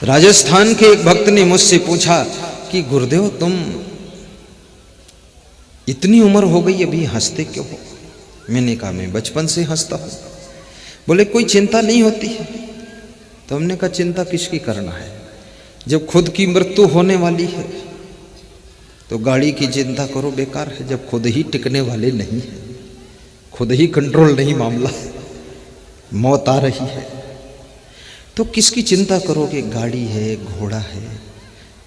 राजस्थान के एक भक्त ने मुझसे पूछा कि गुरुदेव तुम इतनी उम्र हो गई अभी हंसते क्यों हो? मैंने कहा मैं बचपन से हंसता हूं। बोले कोई चिंता नहीं होती है? तो हमने कहा चिंता किसकी करना है, जब खुद की मृत्यु होने वाली है तो गाड़ी की चिंता करो बेकार है, जब खुद ही टिकने वाले नहीं है, खुद ही कंट्रोल नहीं मामला, मौत आ रही है तो किसकी चिंता करोगे? गाड़ी है, घोड़ा है,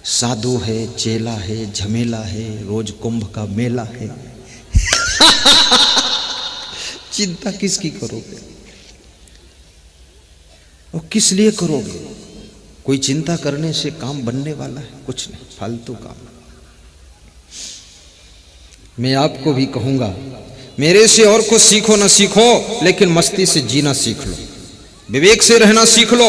साधु है, चेला है, झमेला है, रोज कुंभ का मेला है चिंता किसकी करोगे और किस लिए करोगे? कोई चिंता करने से काम बनने वाला है? कुछ नहीं, फालतू काम। मैं आपको भी कहूंगा मेरे से और कुछ सीखो ना सीखो, लेकिन मस्ती से जीना सीख लो, विवेक से रहना सीख लो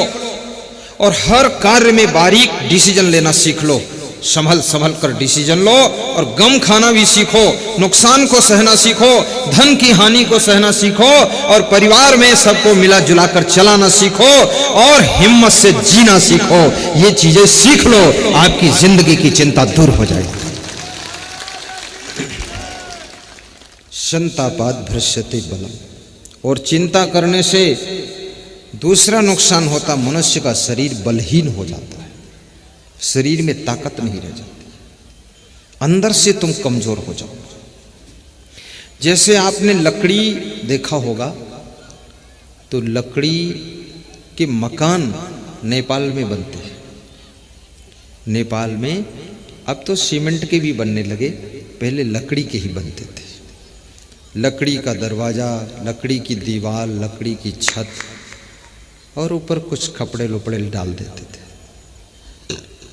और हर कार्य में बारीक डिसीजन लेना सीख लो। संभल कर डिसीजन लो और गम खाना भी सीखो, नुकसान को सहना सीखो, धन की हानि को सहना सीखो और परिवार में सबको मिला जुला कर चलाना सीखो और हिम्मत से जीना सीखो। ये चीजें सीख लो, आपकी जिंदगी की चिंता दूर हो जाएगी। संतापाद भ्रश्यते बलम, और चिंता करने से दूसरा नुकसान होता, मनुष्य का शरीर बलहीन हो जाता है, शरीर में ताकत नहीं रह जाती, अंदर से तुम कमजोर हो जाओ। जैसे आपने लकड़ी देखा होगा तो लकड़ी के मकान नेपाल में बनते हैं। नेपाल में अब तो सीमेंट के भी बनने लगे, पहले लकड़ी के ही बनते थे। लकड़ी का दरवाजा, लकड़ी की दीवार, लकड़ी की छत और ऊपर कुछ कपड़े लुपड़े डाल देते थे,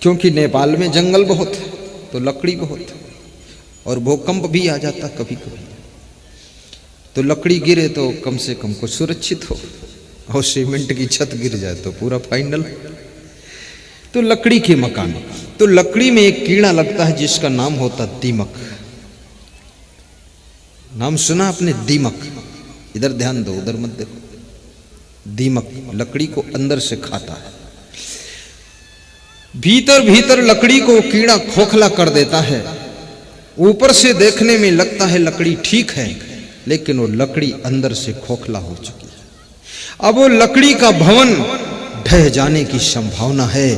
क्योंकि नेपाल में जंगल बहुत है तो लकड़ी बहुत है और भूकंप भी आ जाता कभी कभी, तो लकड़ी गिरे तो कम से कम कुछ सुरक्षित हो, और सीमेंट की छत गिर जाए तो पूरा फाइनल। तो लकड़ी के मकान, तो लकड़ी में एक कीड़ा लगता है जिसका नाम होता दीमक। नाम सुना आपने? दीमक। इधर ध्यान दो, उधर मत देखो। दीमक लकड़ी को अंदर से खाता है, भीतर भीतर लकड़ी को कीड़ा खोखला कर देता है। ऊपर से देखने में लगता है लकड़ी ठीक है, लेकिन वो लकड़ी अंदर से खोखला हो चुकी है। अब वो लकड़ी का भवन ढह जाने की संभावना है,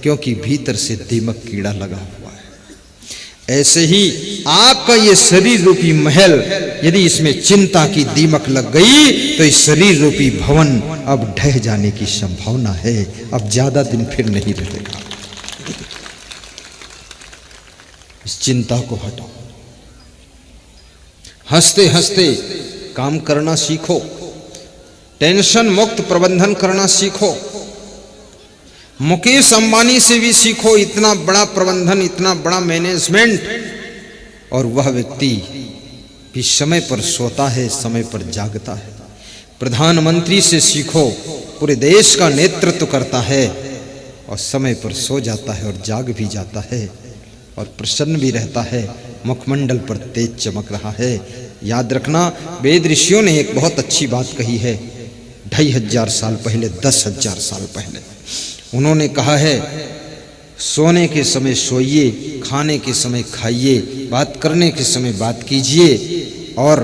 क्योंकि भीतर से दीमक कीड़ा लगा हुआ है। ऐसे ही आपका ये शरीर रूपी महल, यदि इसमें चिंता की दीमक लग गई तो इस शरीर रूपी भवन अब ढह जाने की संभावना है, अब ज्यादा दिन फिर नहीं रहेगा। इस चिंता को हटाओ, हंसते हंसते काम करना सीखो, टेंशन मुक्त प्रबंधन करना सीखो। मुकेश अंबानी से भी सीखो, इतना बड़ा प्रबंधन, इतना बड़ा मैनेजमेंट, और वह व्यक्ति भी समय पर सोता है, समय पर जागता है। प्रधानमंत्री से सीखो, पूरे देश का नेतृत्व करता है और समय पर सो जाता है और जाग भी जाता है और प्रसन्न भी रहता है, मुखमंडल पर तेज चमक रहा है। याद रखना, वेद ऋषियों ने एक बहुत अच्छी बात कही है 2500 साल पहले, 10,000 साल पहले। उन्होंने कहा है, सोने के समय सोइए, खाने के समय खाइए, बात करने के समय बात कीजिए और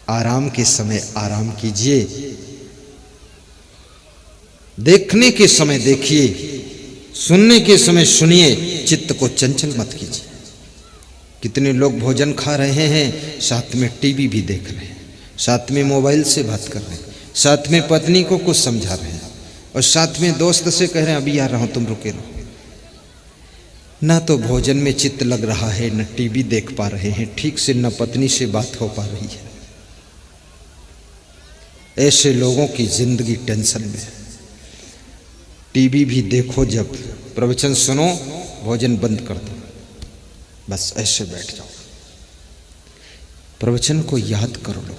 आराम के समय आराम कीजिए। देखने के समय देखिए, सुनने के समय सुनिए, चित्त को चंचल मत कीजिए। कितने लोग भोजन खा रहे हैं, साथ में टीवी भी देख रहे हैं, साथ में मोबाइल से बात कर रहे हैं, साथ में पत्नी को कुछ समझा रहे हैं और साथ में दोस्त से कह रहे हैं अभी आ रहा हूं, तुम रुके रहो। ना तो भोजन में चित्त लग रहा है, न टीवी देख पा रहे हैं ठीक से, न पत्नी से बात हो पा रही है। ऐसे लोगों की जिंदगी टेंशन में है। टीवी भी देखो, जब प्रवचन सुनो भोजन बंद कर दो, बस ऐसे बैठ जाओ, प्रवचन को याद कर लो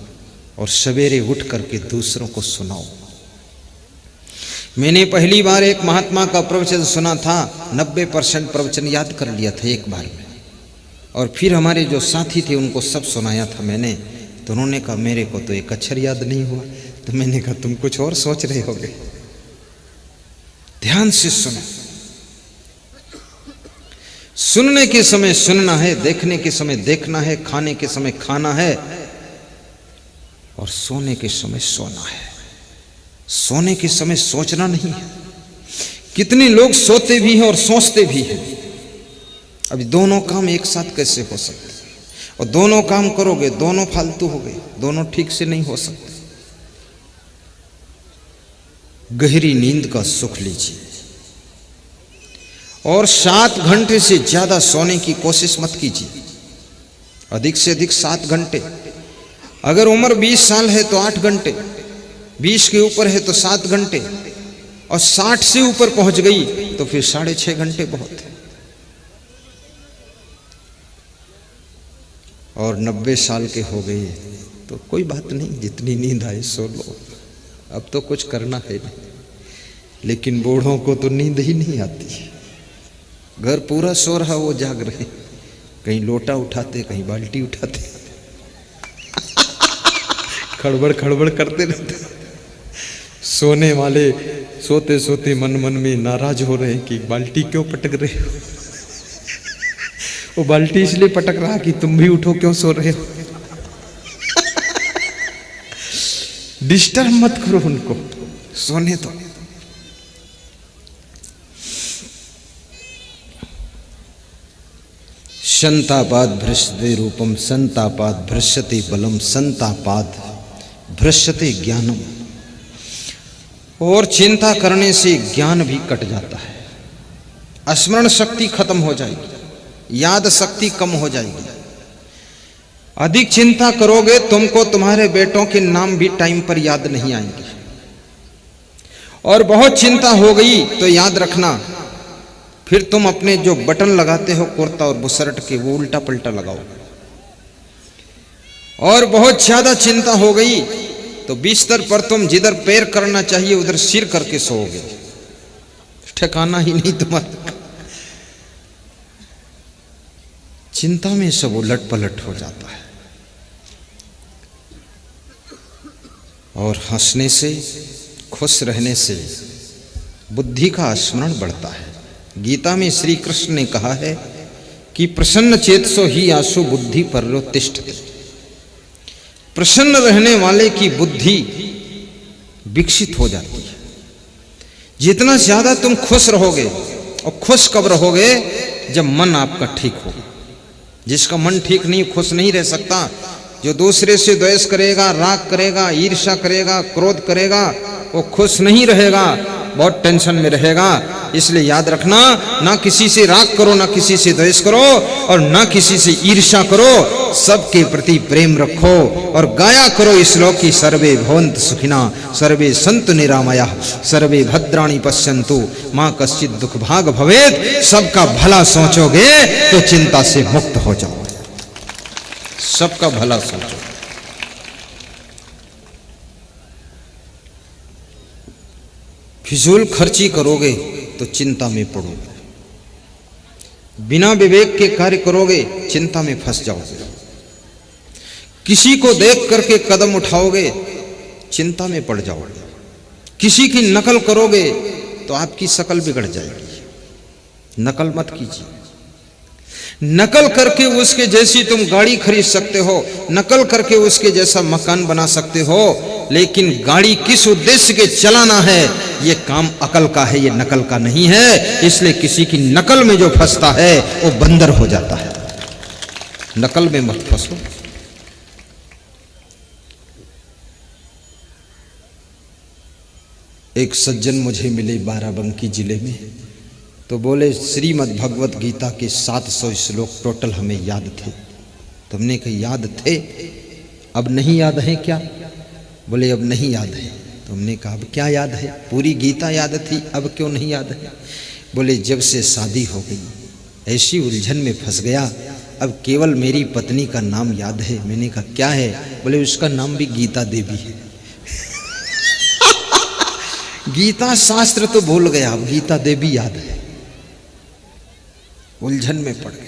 और सवेरे उठ करके दूसरों को सुनाओ। मैंने पहली बार एक महात्मा का प्रवचन सुना था, 90% प्रवचन याद कर लिया था एक बार में, और फिर हमारे जो साथी थे उनको सब सुनाया था मैंने। तो उन्होंने कहा मेरे को तो एक अक्षर याद नहीं हुआ। तो मैंने कहा तुम कुछ और सोच रहे होगे। ध्यान से सुनो। सुनने के समय सुनना है, देखने के समय देखना है, खाने के समय खाना है और सोने के समय सोना है। सोने के समय सोचना नहीं है। कितने लोग सोते भी हैं और सोचते भी हैं। अभी दोनों काम एक साथ कैसे हो सकते? और दोनों काम करोगे दोनों फालतू हो गए, दोनों ठीक से नहीं हो सकते। गहरी नींद का सुख लीजिए और 7 घंटे से ज्यादा सोने की कोशिश मत कीजिए। अधिक से अधिक 7 घंटे। अगर उम्र 20 साल है तो 8 घंटे, 20 के ऊपर है तो 7 घंटे, और 60 से ऊपर पहुंच गई तो फिर 6.5 घंटे बहुत है। और 90 साल के हो गए तो कोई बात नहीं, जितनी नींद आए सो लो, अब तो कुछ करना है नहीं। लेकिन बूढ़ों को तो नींद ही नहीं आती है। घर पूरा सो रहा, वो जाग रहे, कहीं लोटा उठाते, कहीं बाल्टी उठाते, खड़बड़ खड़बड़ करते रहते। सोने वाले सोते सोते मन मन में नाराज हो रहे हैं कि बाल्टी क्यों पटक रहे हो। वो बाल्टी इसलिए पटक रहा कि तुम भी उठो, क्यों सो रहे हो। डिस्टर्ब मत करो उनको, सोने दो। संतापाद भ्रष्यते रूपम, संतापाद भ्रष्यते बलम, संतापाद भ्रष्यते ज्ञानम। और चिंता करने से ज्ञान भी कट जाता है। स्मरण शक्ति खत्म हो जाएगी, याद शक्ति कम हो जाएगी। अधिक चिंता करोगे तुमको तुम्हारे बेटों के नाम भी टाइम पर याद नहीं आएंगे। और बहुत चिंता हो गई तो याद रखना, फिर तुम अपने जो बटन लगाते हो कुर्ता और बुशर्ट के, वो उल्टा पलटा लगाओगे। और बहुत ज्यादा चिंता हो गई तो बिस्तर पर तुम जिधर पैर करना चाहिए उधर सिर करके सोओगे, ठिकाना ही नहीं तुम्हारा। चिंता में सब उलट पलट हो जाता है। और हंसने से, खुश रहने से बुद्धि का स्मरण बढ़ता है। गीता में श्री कृष्ण ने कहा है कि प्रसन्न चेतसो ही आसु बुद्धि पर्योतिष्ठति। प्रसन्न रहने वाले की बुद्धि विकसित हो जाती है। जितना ज्यादा तुम खुश रहोगे, और खुश कब रहोगे? जब मन आपका ठीक हो। जिसका मन ठीक नहीं, खुश नहीं रह सकता। जो दूसरे से द्वेष करेगा, राग करेगा, ईर्ष्या करेगा, क्रोध करेगा, वो खुश नहीं रहेगा, बहुत टेंशन में रहेगा। इसलिए याद रखना, ना किसी से राग करो, ना किसी से द्वेष करो, और ना किसी से ईर्ष्या करो। सबके प्रति प्रेम रखो और गाया करो इस श्लोक की, सर्वे भवन्तु सुखिना, सर्वे सन्तु निरामयाः, सर्वे भद्राणि पश्यन्तु मां कश्चित् दुख भाग भवेत्। सबका भला सोचोगे तो चिंता से मुक्त हो जाओगे। सबका भला सोचो। फिजूल खर्ची करोगे तो चिंता में पड़ोगे। बिना विवेक के कार्य करोगे, चिंता में फंस जाओगे। किसी को देख करके कदम उठाओगे, चिंता में पड़ जाओगे। किसी की नकल करोगे तो आपकी शकल बिगड़ जाएगी। नकल मत कीजिए। नकल करके उसके जैसी तुम गाड़ी खरीद सकते हो, नकल करके उसके जैसा मकान बना सकते हो, लेकिन गाड़ी किस उद्देश्य के चलाना है, ये काम अकल का है, ये नकल का नहीं है। इसलिए किसी की नकल में जो फंसता है वो बंदर हो जाता है। नकल में मत फंसो। एक सज्जन मुझे मिले बाराबंकी जिले में, तो बोले श्रीमद् भगवत गीता के 700 श्लोक टोटल हमें याद थे। तुमने कहा याद थे, अब नहीं याद है क्या? बोले अब नहीं याद है। तुमने कहा अब क्या याद है? पूरी गीता याद थी, अब क्यों नहीं याद है? बोले जब से शादी हो गई ऐसी उलझन में फंस गया, अब केवल मेरी पत्नी का नाम याद है। मैंने कहा क्या है? बोले उसका नाम भी गीता देवी है। गीता शास्त्र तो भूल गया, अब गीता देवी याद है। उलझन में पड़ गए।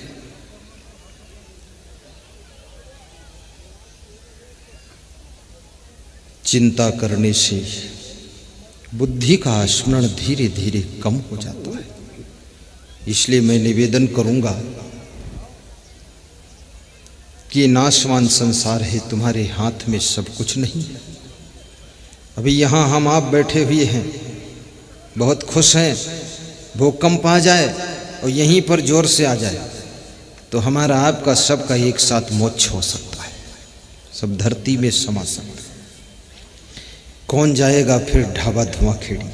चिंता करने से बुद्धि का स्मरण धीरे धीरे कम हो जाता है। इसलिए मैं निवेदन करूंगा कि नाशवान संसार है, तुम्हारे हाथ में सब कुछ नहीं है। अभी यहाँ हम आप बैठे हुए हैं, बहुत खुश हैं, भूकंप आ जाए और यहीं पर जोर से आ जाए तो हमारा आपका सबका एक साथ मोक्ष हो सकता है, सब धरती में समा सकता है। कौन जाएगा फिर ढाबा धुआंखेड़ी,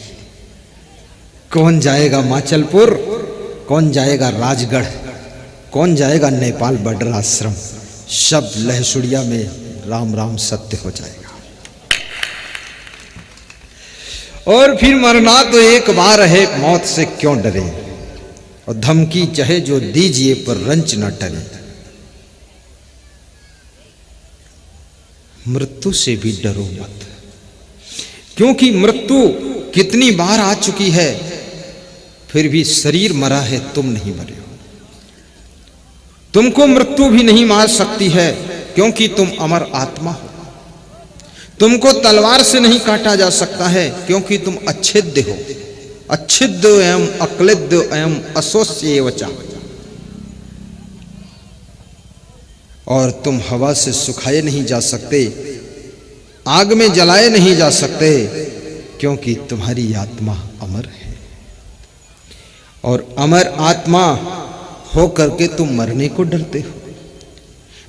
कौन जाएगा माचलपुर, कौन जाएगा राजगढ़, कौन जाएगा नेपाल बॉर्डर आश्रम, सब लहसुड़िया में राम राम सत्य हो जाएगा। और फिर मरना तो एक बार है, मौत से क्यों डरे, और धमकी चाहे जो दीजिए पर रंच न टरे। मृत्यु से भी डरो मत, क्योंकि मृत्यु कितनी बार आ चुकी है, फिर भी शरीर मरा है, तुम नहीं मरे हो। तुमको मृत्यु भी नहीं मार सकती है, क्योंकि तुम अमर आत्मा हो। तुमको तलवार से नहीं काटा जा सकता है, क्योंकि तुम अच्छेद्य हो। अच्छिद्य एवं अक्लिद्य एवं असोस्य वचा। और तुम हवा से सुखाए नहीं जा सकते, आग में जलाए नहीं जा सकते, क्योंकि तुम्हारी आत्मा अमर है। और अमर आत्मा हो करके तुम मरने को डरते हो।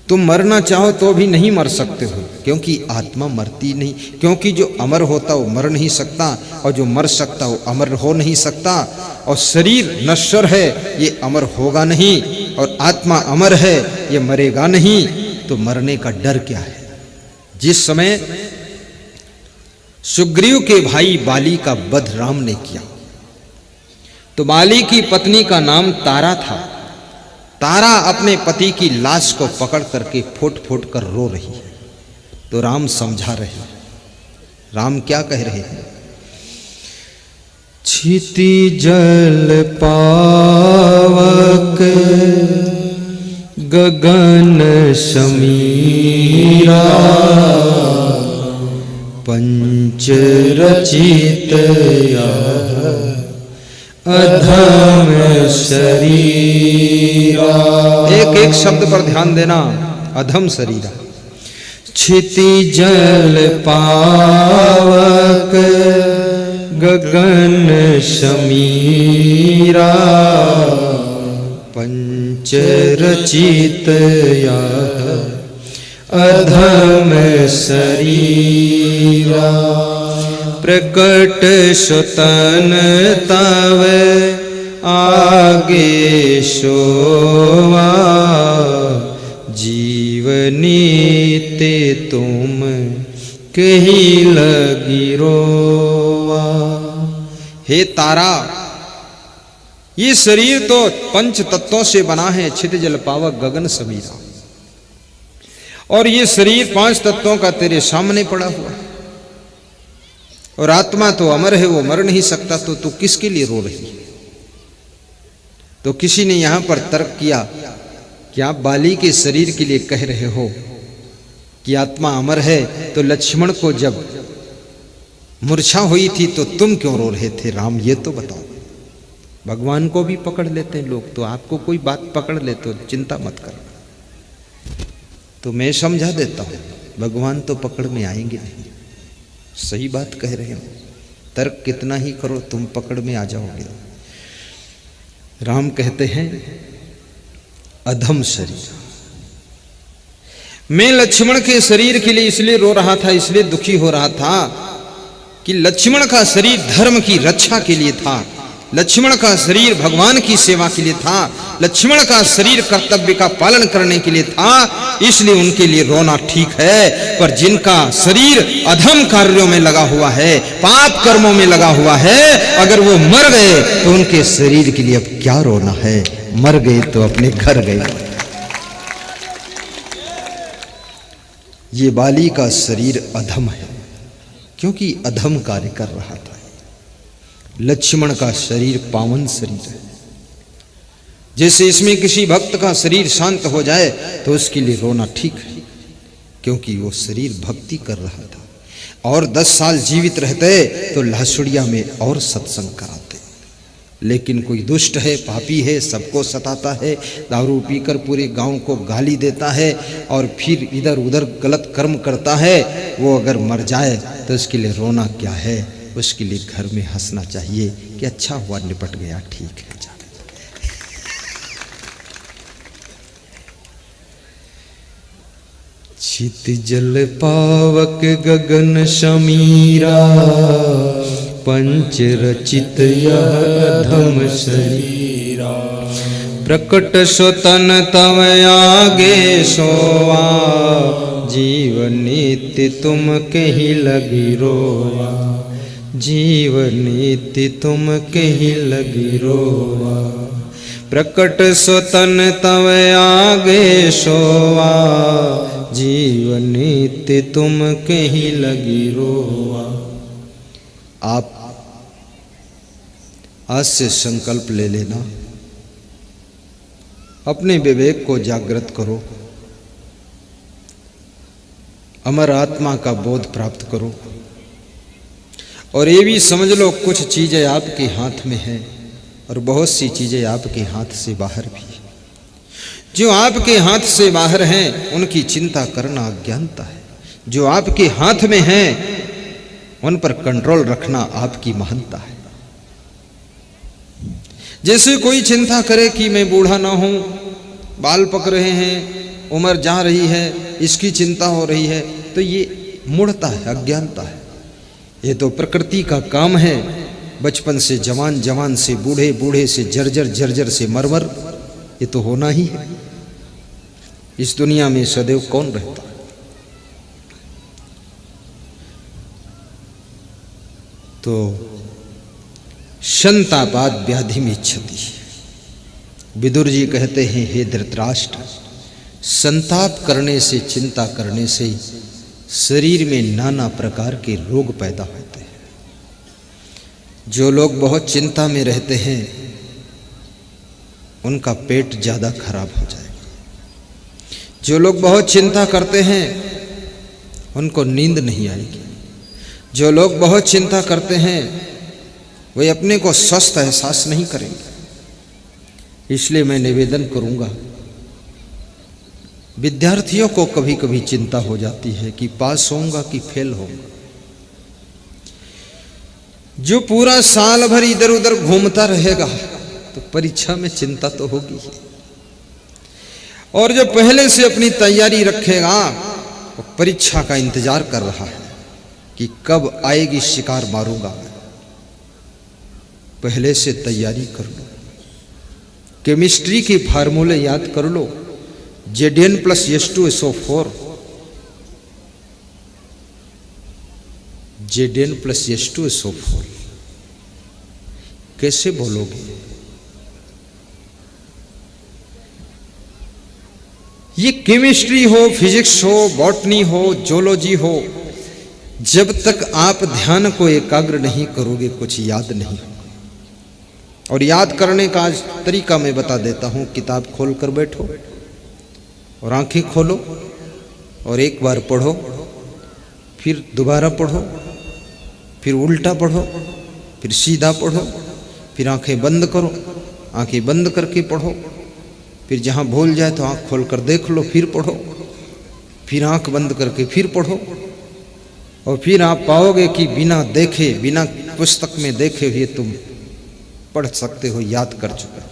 तुम मरना चाहो तो भी नहीं मर सकते हो, क्योंकि आत्मा मरती नहीं, क्योंकि जो अमर होता वो मर नहीं सकता, और जो मर सकता वो अमर हो नहीं सकता। और शरीर नश्वर है, ये अमर होगा नहीं, और आत्मा अमर है, ये मरेगा नहीं। तो मरने का डर क्या है? जिस समय सुग्रीव के भाई बाली का वध राम ने किया, तो बाली की पत्नी का नाम तारा था। तारा अपने पति की लाश को पकड़ करके फुट फुट कर रो रही है। तो राम समझा रहे हैं। राम क्या कह रहे हैं? क्षिति जल पावक गगन समीरा, पंच रचित अधम शरीरा। एक एक शब्द पर ध्यान देना। अधम शरीरा। क्षिति जल पावक गगन समीरा, पंच रचित अधम शरीरा। प्रकट सुतन तव आगे सोवा, जीवनी ते तुम कहीं लगी रोवा। हे तारा, ये शरीर तो पंच तत्वों से बना है, क्षित जल पावक गगन समीरा। और ये शरीर पांच तत्वों का तेरे सामने पड़ा हुआ है। और आत्मा तो अमर है, वो मर नहीं सकता, तो तू किसके लिए रो रही है? तो किसी ने यहां पर तर्क किया कि आप बाली के शरीर के लिए कह रहे हो कि आत्मा अमर है, तो लक्ष्मण को जब मूर्छा हुई थी तो तुम क्यों रो रहे थे? राम ये तो बताओ। भगवान को भी पकड़ लेते हैं लोग, तो आपको कोई बात पकड़ ले तो चिंता मत करो। तो मैं समझा देता हूं, भगवान तो पकड़ में आएंगे नहीं। सही बात कह रहे हो, तर्क कितना ही करो तुम पकड़ में आ जाओगे। राम कहते हैं अधम शरीर। मैं लक्ष्मण के शरीर के लिए इसलिए रो रहा था, इसलिए दुखी हो रहा था कि लक्ष्मण का शरीर धर्म की रक्षा के लिए था, लक्ष्मण का शरीर भगवान की सेवा के लिए था, लक्ष्मण का शरीर कर्तव्य का पालन करने के लिए था, इसलिए उनके लिए रोना ठीक है। पर जिनका शरीर अधम कार्यों में लगा हुआ है, पाप कर्मों में लगा हुआ है, अगर वो मर गए तो उनके शरीर के लिए अब क्या रोना है? मर गए तो अपने घर गए। ये बाली का शरीर अधम है, क्योंकि अधम कार्य कर रहा था। लक्ष्मण का शरीर पावन शरीर है। जैसे इसमें किसी भक्त का शरीर शांत हो जाए तो उसके लिए रोना ठीक है, क्योंकि वो शरीर भक्ति कर रहा था। और 10 साल जीवित रहते तो लासुड़िया में और सत्संग कराते। लेकिन कोई दुष्ट है, पापी है, सबको सताता है, दारू पीकर पूरे गांव को गाली देता है और फिर इधर उधर गलत कर्म करता है, वो अगर मर जाए तो उसके लिए रोना क्या है, उसके लिए घर में हंसना चाहिए कि अच्छा हुआ, निपट गया, ठीक है। चित जल पावक गगन समीरा, पंच रचित यह धम शरीरा। प्रकट स्वतन तव आगे सोवा, जीव नित्य तुम कहीं लगी रोवा, जीव नित्य तुम कहीं लगी रोवा। प्रकट स्वतन तव आगे सोवा, जीव नित्य तुम कहीं लगी रोवा। आप आज से संकल्प ले लेना, अपने विवेक को जागृत करो, अमर आत्मा का बोध प्राप्त करो और ये भी समझ लो कुछ चीजें आपके हाथ में हैं और बहुत सी चीजें आपके हाथ से बाहर भी। जो आपके हाथ से बाहर हैं उनकी चिंता करना अज्ञानता है, जो आपके हाथ में हैं उन पर कंट्रोल रखना आपकी महानता है। जैसे कोई चिंता करे कि मैं बूढ़ा ना हूं, बाल पक रहे हैं, उम्र जा रही है, इसकी चिंता हो रही है, तो ये मूढ़ता है, अज्ञानता है। ये तो प्रकृति का काम है। बचपन से जवान, जवान से बूढ़े, बूढ़े से जर्जर, जर्जर से मरमर, ये तो होना ही है। इस दुनिया में सदैव कौन रहता है? तो संतापाद व्याधि में इच्छति। विदुर जी कहते हैं, हे धृतराष्ट्र, संताप करने से, चिंता करने से शरीर में नाना प्रकार के रोग पैदा होते हैं। जो लोग बहुत चिंता में रहते हैं उनका पेट ज्यादा खराब हो जाएगा। जो लोग बहुत चिंता करते हैं उनको नींद नहीं आएगी। जो लोग बहुत चिंता करते हैं वे अपने को स्वस्थ एहसास नहीं करेंगे। इसलिए मैं निवेदन करूंगा, विद्यार्थियों को कभी कभी चिंता हो जाती है कि पास होऊंगा कि फेल होऊंगा। जो पूरा साल भर इधर उधर घूमता रहेगा तो परीक्षा में चिंता तो होगी। और जो पहले से अपनी तैयारी रखेगा वो परीक्षा का इंतजार कर रहा है कि कब आएगी, शिकार मारूंगा। पहले से तैयारी कर लो, केमिस्ट्री के फार्मूले याद कर लो, Zn+S2SO4, Zn+S2SO4 कैसे बोलोगे? ये केमिस्ट्री हो, फिजिक्स हो, बॉटनी हो, जोलॉजी हो, जब तक आप ध्यान को एकाग्र नहीं करोगे कुछ याद नहीं होगा। और याद करने का आज तरीका मैं बता देता हूं। किताब खोल कर बैठो और आंखें खोलो और एक बार पढ़ो, फिर दोबारा पढ़ो, फिर उल्टा पढ़ो, फिर सीधा पढ़ो, फिर आंखें बंद करो, आंखें बंद करके पढ़ो, फिर जहां भूल जाए तो आंख खोलकर देख लो, फिर पढ़ो, फिर आंख बंद करके फिर पढ़ो। और फिर आप पाओगे कि बिना देखे, बिना पुस्तक में देखे हुए तुम पढ़ सकते हो, याद कर चुके हो।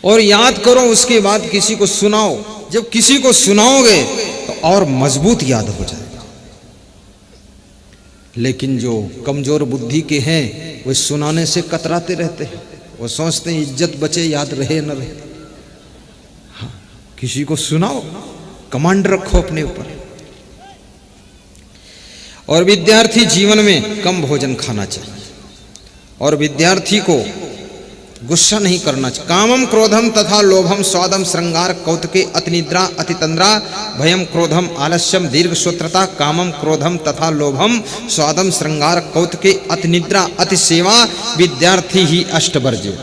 और याद करो, उसके बाद किसी को सुनाओ। जब किसी को सुनाओगे तो और मजबूत याद हो जाएगा। लेकिन जो कमजोर बुद्धि के हैं वे सुनाने से कतराते रहते हैं। वो सोचते हैं इज्जत बचे, याद रहे न रहे। हाँ, किसी को सुनाओ, कमांड रखो अपने ऊपर। और विद्यार्थी जीवन में कम भोजन खाना चाहिए और विद्यार्थी को गुस्सा नहीं करना चाहिए। कामम क्रोधम तथा लोभम स्वादम श्रृंगार कौतुके अतिनिद्रा अतितंद्रा भयम क्रोधम आलस्यम दीर्घ सूत्रता कामम क्रोधम तथा लोभम स्वादम श्रृंगार कौतुके अतिनिद्रा अतिसेवा विद्यार्थी ही अष्टवर्ज्य।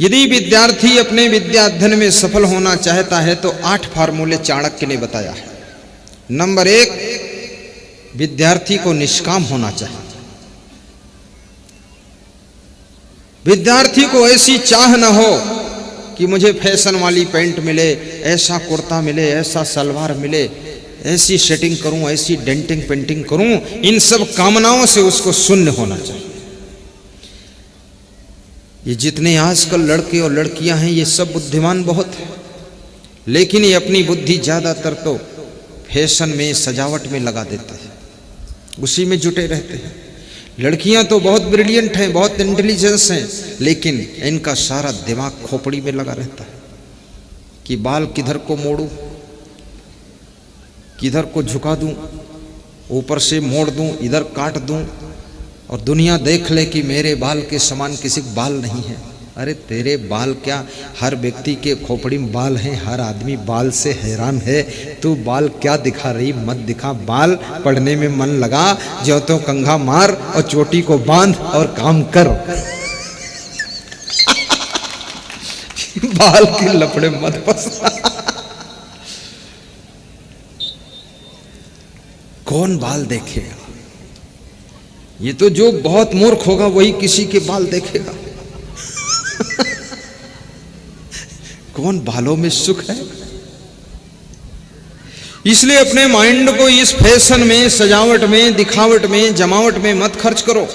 यदि विद्यार्थी अपने विद्या अध्ययन में सफल होना चाहता है तो 8 फार्मूले चाणक्य ने बताया है। नंबर 1, विद्यार्थी को निष्काम होना चाहिए। विद्यार्थी को ऐसी चाह न हो कि मुझे फैशन वाली पैंट मिले, ऐसा कुर्ता मिले, ऐसा सलवार मिले, ऐसी सेटिंग करूं, ऐसी डेंटिंग पेंटिंग करूं। इन सब कामनाओं से उसको शून्य होना चाहिए। ये जितने आजकल लड़के और लड़कियां हैं ये सब बुद्धिमान बहुत है, लेकिन ये अपनी बुद्धि ज्यादातर तो फैशन में, सजावट में लगा देते हैं, उसी में जुटे रहते हैं। लड़कियां तो बहुत ब्रिलियंट हैं, बहुत इंटेलिजेंस हैं, लेकिन इनका सारा दिमाग खोपड़ी में लगा रहता है कि बाल किधर को मोड़ूं, किधर को झुका दूं, ऊपर से मोड़ दूं, इधर काट दूं, और दुनिया देख ले कि मेरे बाल के समान किसी के बाल नहीं है। अरे तेरे बाल क्या, हर व्यक्ति के खोपड़ी में बाल हैं, हर आदमी बाल से हैरान है। तू बाल क्या दिखा रही, मत दिखा बाल, पढ़ने में मन लगा, जो तो कंघा मार और चोटी को बांध और काम कर। बाल की लपड़े मत फंसा। कौन बाल देखेगा? ये तो जो बहुत मूर्ख होगा वही किसी के बाल देखेगा। कौन बालों में सुख है? इसलिए अपने माइंड को इस फैशन में, सजावट में, दिखावट में, जमावट में मत खर्च करो।